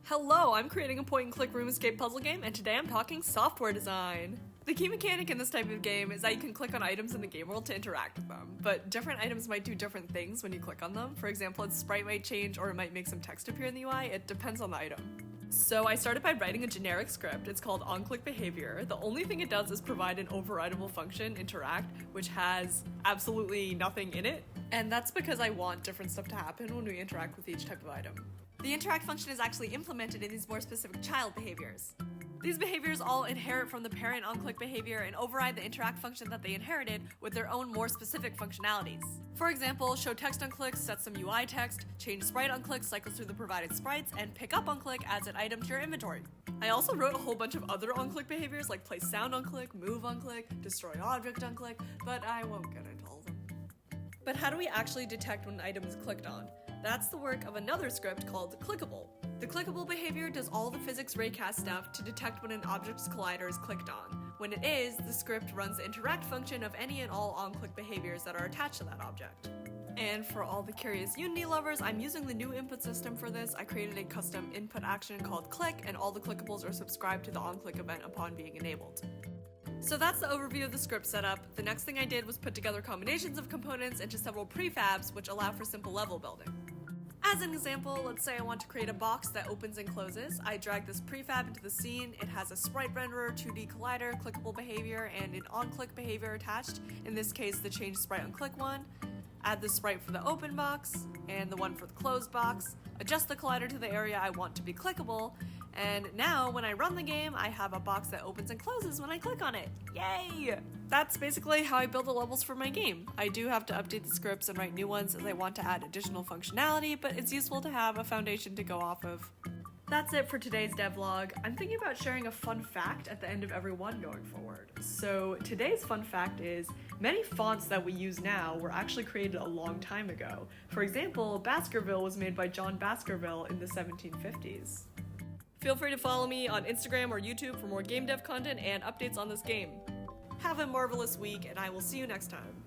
Hello, I'm creating a point-and-click room escape puzzle game, and today I'm talking software design. The key mechanic in this type of game is that you can click on items in the game world to interact with them, but different items might do different things when you click on them. For example, its sprite might change or it might make some text appear in the UI. It depends on the item. So I started by writing a generic script. It's called onClick behavior. The only thing it does is provide an overrideable function, interact, which has absolutely nothing in it. And that's because I want different stuff to happen when we interact with each type of item. The interact function is actually implemented in these more specific child behaviors. These behaviors all inherit from the parent onClick behavior and override the interact function that they inherited with their own more specific functionalities. For example, show text onClick sets some UI text, change sprite onClick cycles through the provided sprites, and pick up onClick adds an item to your inventory. I also wrote a whole bunch of other onClick behaviors like place sound onClick, move onClick, destroy object onClick, but I won't get into all of them. But how do we actually detect when an item is clicked on? That's the work of another script called Clickable. The Clickable behavior does all the physics raycast stuff to detect when an object's collider is clicked on. When it is, the script runs the interact function of any and all onClick behaviors that are attached to that object. And for all the curious Unity lovers, I'm using the new input system for this. I created a custom input action called click, and all the clickables are subscribed to the onClick event upon being enabled. So that's the overview of the script setup. The next thing I did was put together combinations of components into several prefabs which allow for simple level building. As an example, let's say I want to create a box that opens and closes. I drag this prefab into the scene. It has a sprite renderer, 2D collider, clickable behavior, and an onClick behavior attached. In this case, the change sprite onClick one. Add the sprite for the open box, and the one for the closed box. Adjust the collider to the area I want to be clickable. And now, when I run the game, I have a box that opens and closes when I click on it. Yay! That's basically how I build the levels for my game. I do have to update the scripts and write new ones as I want to add additional functionality, but it's useful to have a foundation to go off of. That's it for today's devlog. I'm thinking about sharing a fun fact at the end of every one going forward. So today's fun fact is, many fonts that we use now were actually created a long time ago. For example, Baskerville was made by John Baskerville in the 1750s. Feel free to follow me on Instagram or YouTube for more game dev content and updates on this game. Have a marvelous week, and I will see you next time.